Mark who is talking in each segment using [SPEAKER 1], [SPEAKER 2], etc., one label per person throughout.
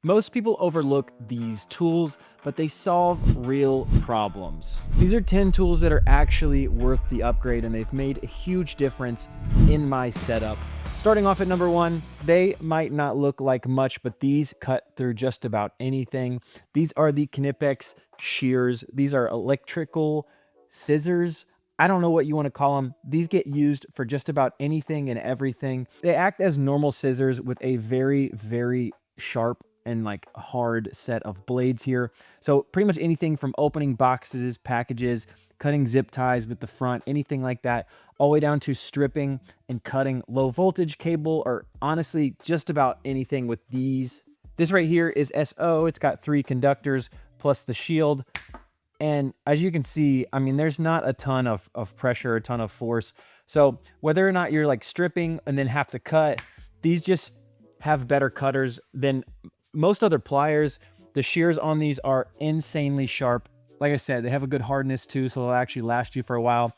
[SPEAKER 1] Most people overlook these tools, but they solve real problems. These are 10 tools that are actually worth the upgrade, and they've made a huge difference in my setup. Starting off at number one, they might not look like much, but these cut through just about anything. These are the Knipex shears. These are electrical scissors. I don't know what you want to call them. These get used for just about anything and everything. They act as normal scissors with a very, very sharp and like hard set of blades here. So pretty much anything from opening boxes, packages, cutting zip ties with the front, anything like that, all the way down to stripping and cutting low voltage cable, or honestly, just about anything with these. This right here is SO. It's got 3 conductors plus the shield. And as you can see, I mean, there's not a ton of pressure, a ton of force. So whether or not you're like stripping and then have to cut, these just have better cutters than most other pliers. The shears on these are insanely sharp. Like I said, they have a good hardness too, so they'll actually last you for a while.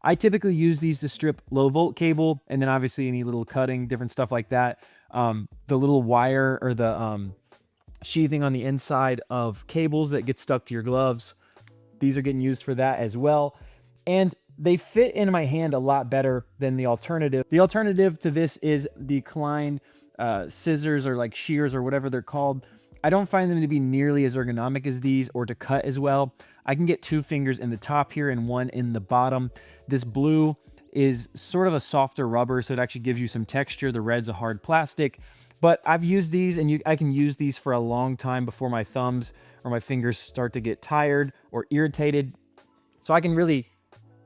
[SPEAKER 1] I typically use these to strip low volt cable, and then obviously any little cutting, different stuff like that. The little wire or the sheathing on the inside of cables that get stuck to your gloves. These are getting used for that as well. And they fit in my hand a lot better than the alternative. The alternative to this is the Klein scissors, or like shears, or whatever they're called. I don't find them to be nearly as ergonomic as these, or to cut as well. I can get 2 fingers in the top here and 1 in the bottom. This blue is sort of a softer rubber, so it actually gives you some texture. The red's a hard plastic. But I've used these, and I can use these for a long time before my thumbs or my fingers start to get tired or irritated. So I can really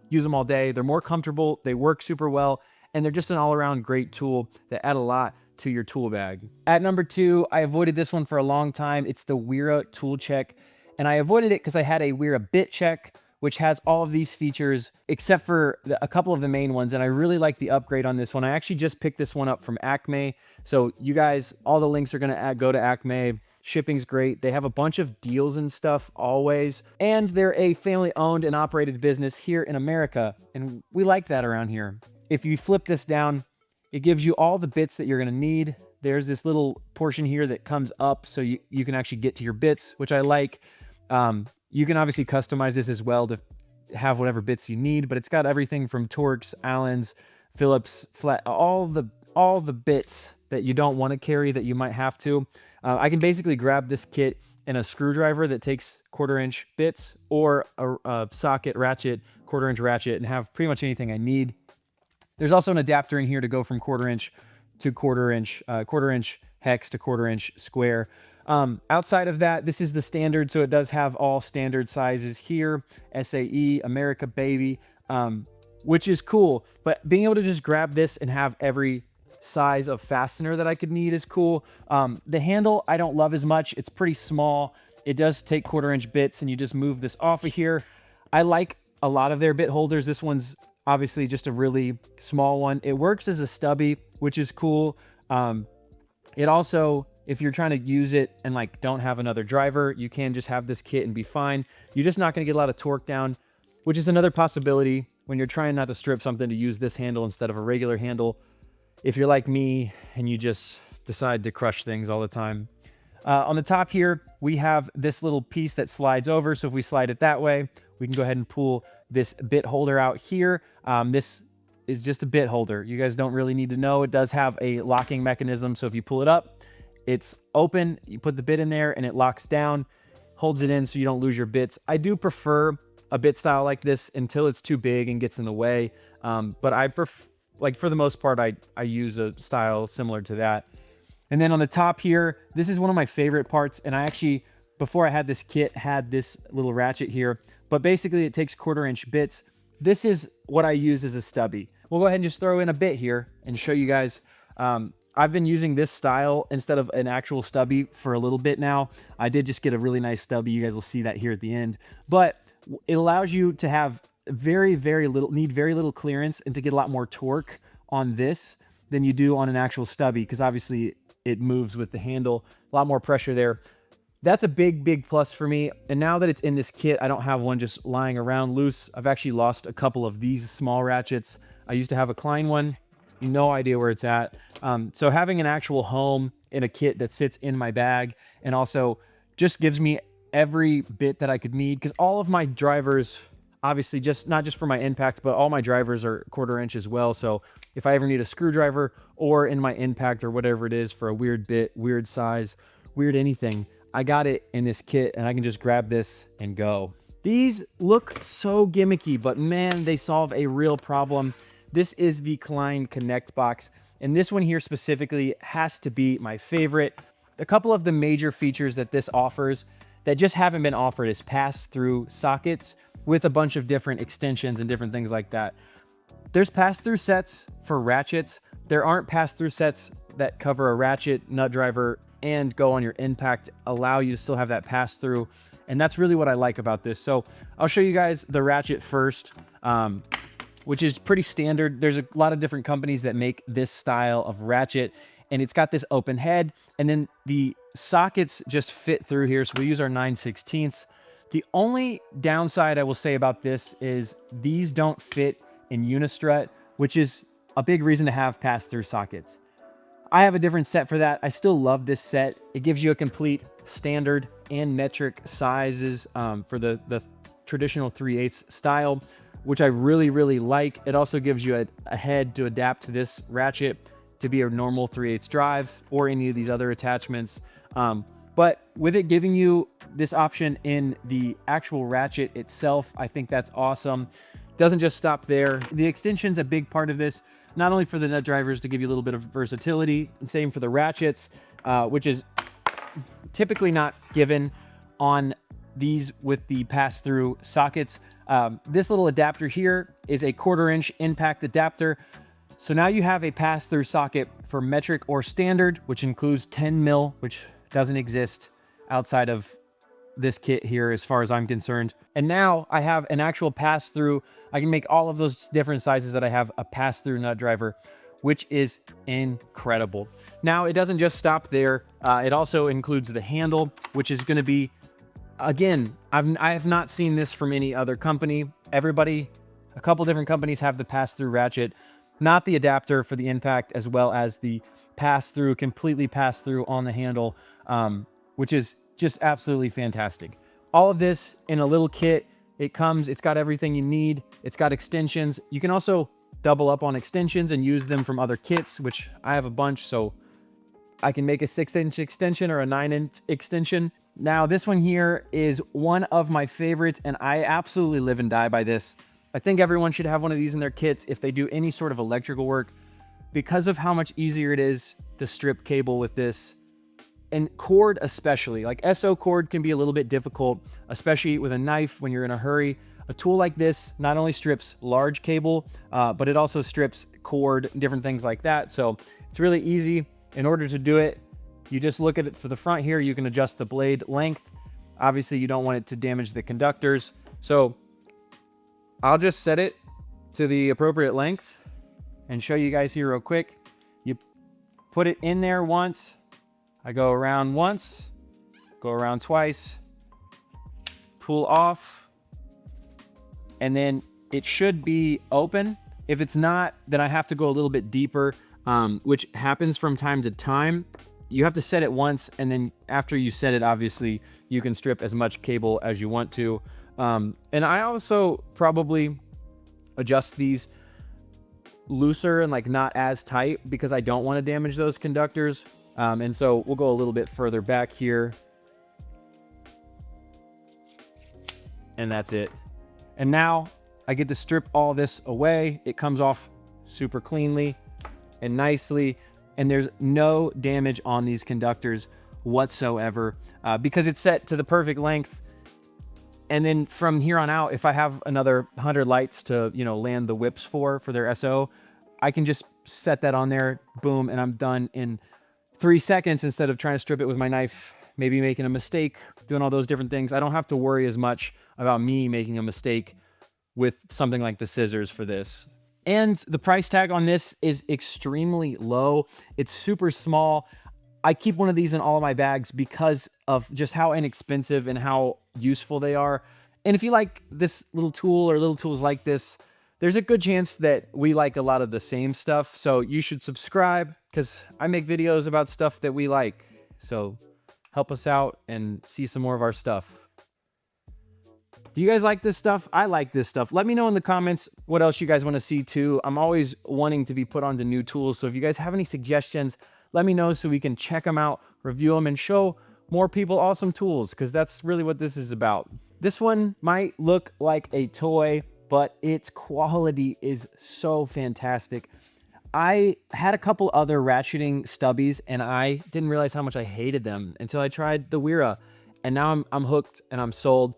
[SPEAKER 1] use them all day. They're more comfortable, they work super well, and they're just an all-around great tool that add a lot to your tool bag. At number 2, I avoided this one for a long time. It's the Wera tool check, and I avoided it because I had a Wera bit check, which has all of these features except for a couple of the main ones, and I really like the upgrade on this one. I actually just picked this one up from Acme, so you guys, all the links are gonna go to Acme. Shipping's great. They have a bunch of deals and stuff always, and they're a family owned and operated business here in America, and we like that around here. If you flip this down, it gives you all the bits that you're going to need. There's this little portion here that comes up so you can actually get to your bits, which I like. You can obviously customize this as well to have whatever bits you need, but it's got everything from Torx, Allens, Phillips, flat, all the bits that you don't want to carry that you might have to. I can basically grab this kit and a screwdriver that takes 1/4-inch bits, or a socket ratchet, 1/4-inch ratchet, and have pretty much anything I need. There's also an adapter in here to go from 1/4-inch to 1/4-inch, 1/4-inch hex to 1/4-inch square. Outside of that, this is the standard, so it does have all standard sizes here, SAE, America Baby, which is cool. But being able to just grab this and have every size of fastener that I could need is cool. The handle I don't love as much. It's pretty small. It does take 1/4-inch bits, and you just move this off of here. I like a lot of their bit holders. This one's obviously just a really small one. It works as a stubby, which is cool. It also, if you're trying to use it and like don't have another driver, you can just have this kit and be fine. You're just not going to get a lot of torque down, which is another possibility when you're trying not to strip something, to use this handle instead of a regular handle, if you're like me and you just decide to crush things all the time. On the top here, we have this little piece that slides over. So if we slide it that way, we can go ahead and pull this bit holder out here. This is just a bit holder. You guys don't really need to know. It does have a locking mechanism. So if you pull it up, it's open. You put the bit in there and it locks down, holds it in so you don't lose your bits. I do prefer a bit style like this until it's too big and gets in the way. But I prefer, like for the most part, I use a style similar to that. And then on the top here, this is one of my favorite parts. And I actually, before I had this kit, had this little ratchet here. But basically it takes 1/4-inch bits. This is what I use as a stubby. We'll go ahead and just throw in a bit here and show you guys. I've been using this style instead of an actual stubby for a little bit now. I did just get a really nice stubby. You guys will see that here at the end. But it allows you to have very little clearance, and to get a lot more torque on this than you do on an actual stubby, because obviously it moves with the handle, a lot more pressure there. That's a big plus for me. And now that it's in this kit, I don't have one just lying around loose. I've actually lost a couple of these small ratchets. I used to have a Klein one, no idea where it's at. So having an actual home in a kit that sits in my bag, and also just gives me every bit that I could need, because all of my drivers, obviously, just not just for my impact, but all my drivers are 1/4 inch as well. So if I ever need a screwdriver or in my impact or whatever it is for a weird bit, weird size, weird anything, I got it in this kit and I can just grab this and go. These look so gimmicky, but man, they solve a real problem. This is the Klein Connect box, and this one here specifically has to be my favorite. A couple of the major features that this offers that just haven't been offered is pass-through sockets with a bunch of different extensions and different things like that. There's pass-through sets for ratchets. There aren't pass-through sets that cover a ratchet, nut driver, and go on your impact, allow you to still have that pass-through. And that's really what I like about this. So I'll show you guys the ratchet first, which is pretty standard. There's a lot of different companies that make this style of ratchet, and it's got this open head, and then the sockets just fit through here. So we use our 9/16. The only downside I will say about this is these don't fit in unistrut, which is a big reason to have pass-through sockets. I have a different set for that. I still love this set. It gives you a complete standard and metric sizes for the traditional 3/8 style, which I really, really like. It also gives you a head to adapt to this ratchet to be a normal 3/8 drive or any of these other attachments. But with it giving you this option in the actual ratchet itself, I think that's awesome. Doesn't just stop there. The extension's a big part of this, not only for the nut drivers to give you a little bit of versatility, and same for the ratchets, which is typically not given on these with the pass-through sockets. This little adapter here is a 1/4 inch impact adapter. So now you have a pass-through socket for metric or standard, which includes 10 mil, which doesn't exist outside of this kit here as far as I'm concerned. And now I have an actual pass-through. I can make all of those different sizes that I have a pass-through nut driver, which is incredible. Now it doesn't just stop there. It also includes the handle, which is going to be, again, I have not seen this from any other company. A couple different companies have the pass-through ratchet, not the adapter for the impact, as well as the pass-through, completely pass-through on the handle, which is just absolutely fantastic. All of this in a little kit. It's got everything you need. It's got extensions. You can also double up on extensions and use them from other kits, which I have a bunch, so I can make a 6-inch extension or a 9-inch extension. Now, this one here is one of my favorites, and I absolutely live and die by this. I think everyone should have one of these in their kits if they do any sort of electrical work, because of how much easier it is to strip cable with this. And cord especially, like SO cord can be a little bit difficult, especially with a knife when you're in a hurry. A tool like this not only strips large cable, but it also strips cord, different things like that. So it's really easy. In order to do it, you just look at it for the front here. You can adjust the blade length. Obviously, you don't want it to damage the conductors. So I'll just set it to the appropriate length and show you guys here real quick. You put it in there once. I go around once, go around twice, pull off, and then it should be open. If it's not, then I have to go a little bit deeper, which happens from time to time. You have to set it once, and then after you set it, obviously, you can strip as much cable as you want to. And I also probably adjust these looser and like not as tight because I don't want to damage those conductors. And so we'll go a little bit further back here. And that's it. And now I get to strip all this away. It comes off super cleanly and nicely. And there's no damage on these conductors whatsoever because it's set to the perfect length. And then from here on out, if I have another 100 lights to, land the whips for their SO, I can just set that on there, boom, and I'm done in 3 seconds instead of trying to strip it with my knife, maybe making a mistake, doing all those different things. I don't have to worry as much about me making a mistake with something like the scissors for this. And the price tag on this is extremely low. It's super small. I keep one of these in all of my bags because of just how inexpensive and how useful they are. And if you like this little tool or little tools like this, there's a good chance that we like a lot of the same stuff. So you should subscribe, because I make videos about stuff that we like. So help us out and see some more of our stuff. Do you guys like this stuff? I like this stuff. Let me know in the comments what else you guys want to see too. I'm always wanting to be put onto new tools. So if you guys have any suggestions, let me know so we can check them out, review them, and show more people awesome tools, because that's really what this is about. This one might look like a toy, but its quality is so fantastic. I had a couple other ratcheting stubbies and I didn't realize how much I hated them until I tried the Wera, and now I'm hooked and I'm sold.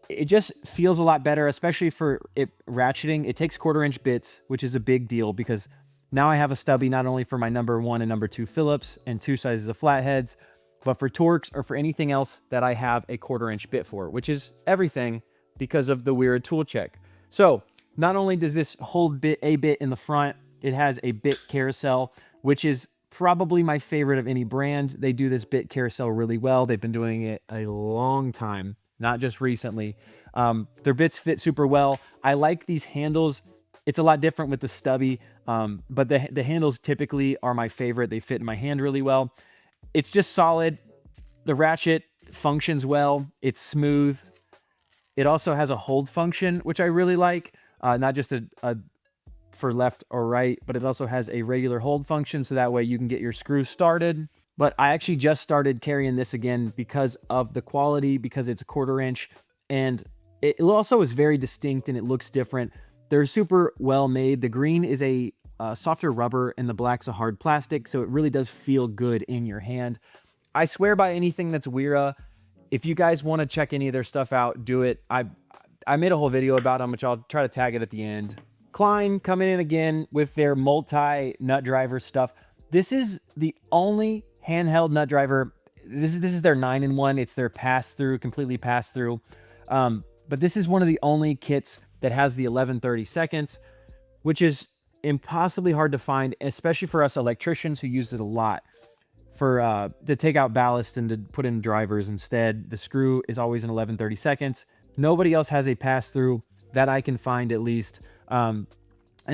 [SPEAKER 1] It just feels a lot better, especially for it ratcheting. It takes 1/4-inch bits, which is a big deal because now I have a stubby not only for my number 1 and number 2 Phillips and 2 sizes of flatheads, but for Torx or for anything else that I have a 1/4-inch bit for, which is everything because of the Wera tool check. So not only does this hold a bit in the front, it has a bit carousel, which is probably my favorite of any brand. They do this bit carousel really well. They've been doing it a long time, not just recently. Their bits fit super well. I like these handles. It's a lot different with the stubby, but the handles typically are my favorite. They fit in my hand really well. It's just solid. The ratchet functions well. It's smooth. It also has a hold function, which I really like. Not just a for left or right, but it also has a regular hold function, so that way you can get your screws started. But I actually just started carrying this again because of the quality, because it's a 1/4-inch, and it also is very distinct and it looks different. They're super well made. The green is a softer rubber and the black's a hard plastic, so it really does feel good in your hand. I swear by anything that's Wera. If you guys want to check any of their stuff out, do it. I made a whole video about them, which I'll try to tag it at the end. Klein coming in again with their multi nut driver stuff. This is the only handheld nut driver. This is their 9-in-1. It's their pass-through, completely pass-through. But this is one of the only kits that has the 1130 seconds, which is impossibly hard to find, especially for us electricians who use it a lot for to take out ballast and to put in drivers instead. The screw is always in 1130 seconds. Nobody else has a pass-through that I can find, at least. And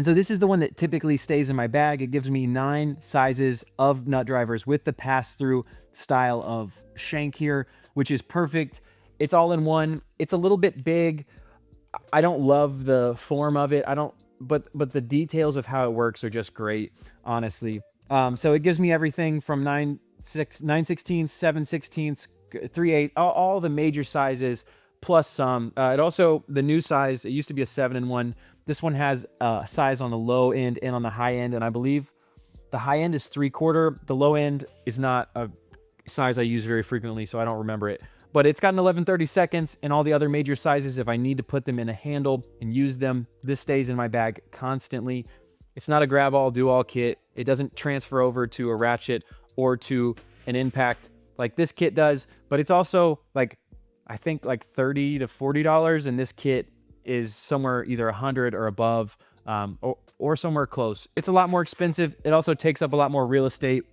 [SPEAKER 1] so this is the one that typically stays in my bag. It gives me 9 sizes of nut drivers with the pass-through style of shank here, which is perfect. It's all in one. It's a little bit big. I don't love the form of it. But the details of how it works are just great, honestly. So it gives me everything from 9/16, 7/16, 3/8, all the major sizes plus some. It also, the new size, it used to be a 7-in-1. This one has a size on the low end and on the high end, and I believe the high end is 3/4. The low end is not a size I use very frequently, so I don't remember it. But it's got an 1130 seconds and all the other major sizes. If I need to put them in a handle and use them, this stays in my bag constantly. It's not a grab all, do all kit. It doesn't transfer over to a ratchet or to an impact like this kit does, but it's also like, I think like $30 to $40, and this kit is somewhere either 100 or above, or somewhere close. It's a lot more expensive. It also takes up a lot more real estate.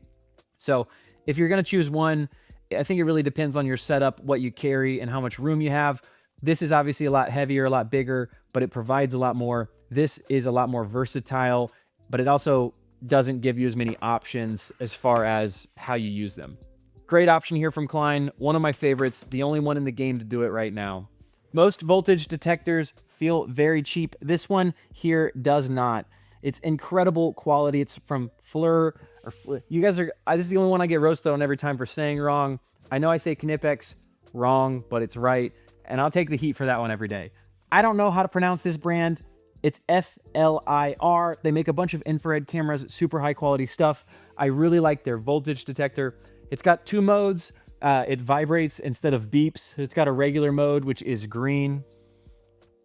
[SPEAKER 1] So if you're going to choose one, I think it really depends on your setup, what you carry, and how much room you have. This is obviously a lot heavier, a lot bigger, but it provides a lot more. This is a lot more versatile, but it also doesn't give you as many options as far as how you use them. Great option here from Klein. One of my favorites, the only one in the game to do it right now. Most voltage detectors feel very cheap. This one here does not. It's incredible quality. It's from Fleur. You guys are, this is the only one I get roasted on every time for saying wrong. I know I say Knipex wrong, but it's right. And I'll take the heat for that one every day. I don't know how to pronounce this brand. It's FLIR. They make a bunch of infrared cameras, super high quality stuff. I really like their voltage detector. It's got 2 modes. It vibrates instead of beeps. It's got a regular mode, which is green.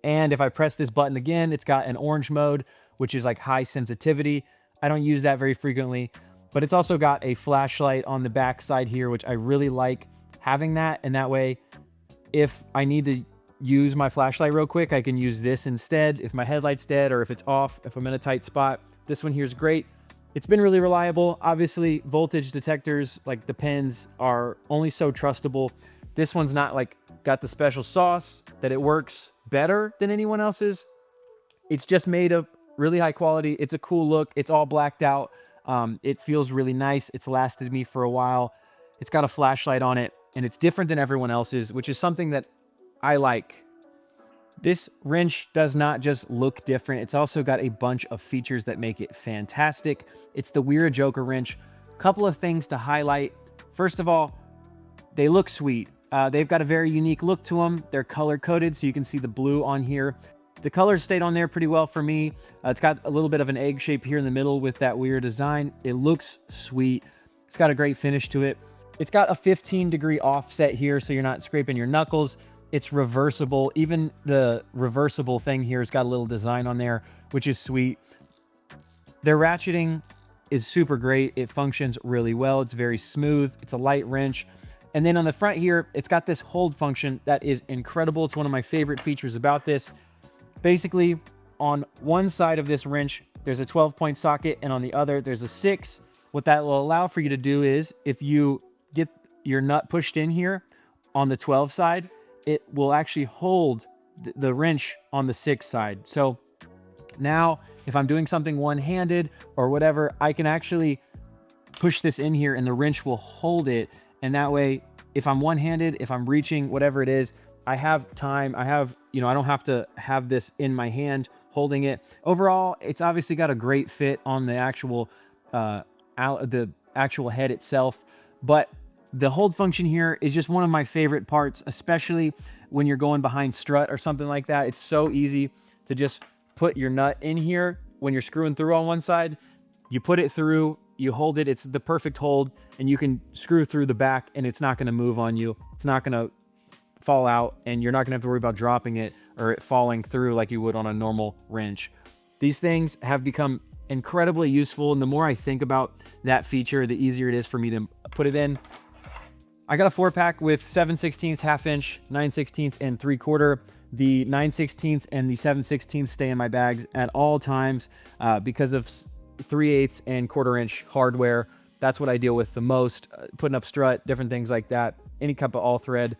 [SPEAKER 1] And if I press this button again, it's got an orange mode, which is like high sensitivity. I don't use that very frequently, but it's also got a flashlight on the back side here, which I really like having that. And that way, if I need to use my flashlight real quick, I can use this instead. If my headlight's dead or if it's off, if I'm in a tight spot, this one here is great. It's been really reliable. Obviously, voltage detectors like the pens are only so trustable. This one's not like got the special sauce that it works better than anyone else's. It's just made of really high quality. It's a cool look. It's all blacked out. It feels really nice. It's lasted me for a while. It's got a flashlight on it, and it's different than everyone else's, which is something that I like. This wrench does not just look different, it's also got a bunch of features that make it fantastic. It's the Wera Joker wrench. Couple of things to highlight. First of all, they look sweet. They've got a very unique look to them. They're color coded, so you can see the blue on here. The colors stayed on there pretty well for me. It's got a little bit of an egg shape here in the middle with that weird design. It looks sweet. It's got a great finish to it. It's got a 15-degree offset here, so you're not scraping your knuckles. It's reversible. Even the reversible thing here has got a little design on there, which is sweet. Their ratcheting is super great. It functions really well. It's very smooth. It's a light wrench. And then on the front here, it's got this hold function that is incredible. It's one of my favorite features about this. Basically, on one side of this wrench, there's a 12-point socket, and on the other, there's a 6. What that will allow for you to do is, if you get your nut pushed in here on the 12 side, it will actually hold the wrench on the 6 side. So now, if I'm doing something one-handed or whatever, I can actually push this in here and the wrench will hold it. And that way, if I'm one-handed, if I'm reaching, whatever it is, I have time. I have, I don't have to have this in my hand holding it. Overall, it's obviously got a great fit on the actual head itself, but the hold function here is just one of my favorite parts, especially when you're going behind strut or something like that. It's so easy to just put your nut in here when you're screwing through on one side. You put it through, you hold it, it's the perfect hold, and you can screw through the back and it's not gonna move on you. It's not gonna fall out, and you're not gonna have to worry about dropping it or it falling through like you would on a normal wrench. These things have become incredibly useful, and the more I think about that feature, the easier it is for me to put it in. I got a 4-pack with 7/16, half-inch, 9/16, and 3/4. The 9/16 and the 7/16 stay in my bags at all times because of 3/8 and 1/4-inch hardware. That's what I deal with the most, putting up strut, different things like that, any type of all thread.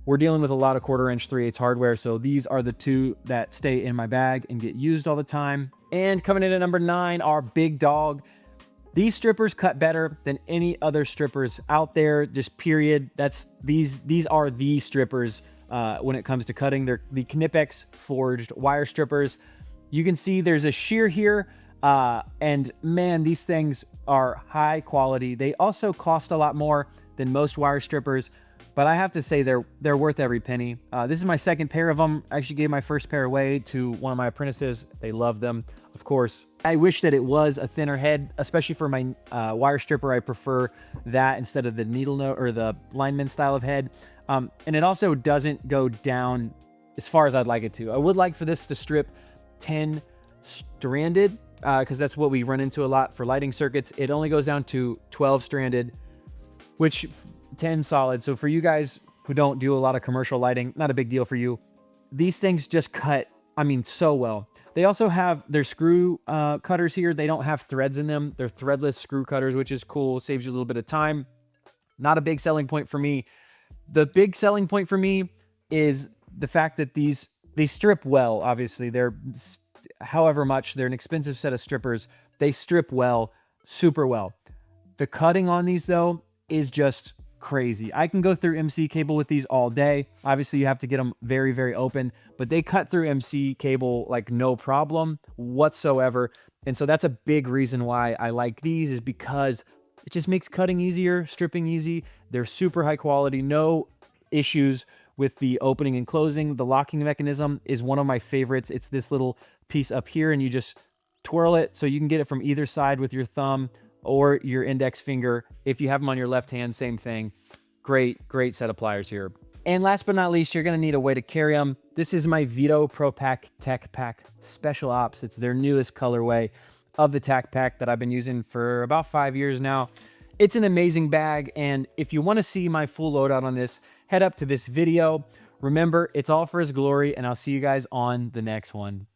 [SPEAKER 1] We're dealing with a lot of 1/4-inch, 3/8 hardware, so these are the two that stay in my bag and get used all the time. And coming in at number 9, our big dog. These strippers cut better than any other strippers out there, just period. These are the strippers when it comes to cutting. They're the Knipex forged wire strippers. You can see there's a shear here, and man, these things are high quality. They also cost a lot more than most wire strippers, but I have to say they're worth every penny. This is my second pair of them. I actually gave my first pair away to one of my apprentices. They love them, of course. I wish that it was a thinner head, especially for my wire stripper. I prefer that instead of the needle nose or the lineman style of head. And it also doesn't go down as far as I'd like it to. I would like for this to strip 10 stranded, because that's what we run into a lot for lighting circuits. It only goes down to 12 stranded, which 10 solid. So for you guys who don't do a lot of commercial lighting, not a big deal for you. These things just cut, so well. They also have their screw cutters here. They don't have threads in them. They're threadless screw cutters, which is cool. Saves you a little bit of time. Not a big selling point for me. The big selling point for me is the fact that they strip well. Obviously, they're however much. They're an expensive set of strippers. They strip well, super well. The cutting on these, though, is just crazy. I can go through MC cable with these all day. Obviously, you have to get them very, very open, but they cut through MC cable like no problem whatsoever. And so that's a big reason why I like these, is because it just makes cutting easier, stripping easy. They're super high quality, no issues with the opening and closing. The locking mechanism is one of my favorites. It's this little piece up here, and you just twirl it so you can get it from either side with your thumb or your index finger. If you have them on your left hand, same thing. Great set of pliers here. And last but not least, you're gonna need a way to carry them. This is my Vito Pro Pack Tech Pack Special Ops. It's their newest colorway of the Tech Pack that I've been using for about 5 years now. It's an amazing bag, and if you wanna see my full loadout on this, head up to this video. Remember, it's all for His glory, and I'll see you guys on the next one.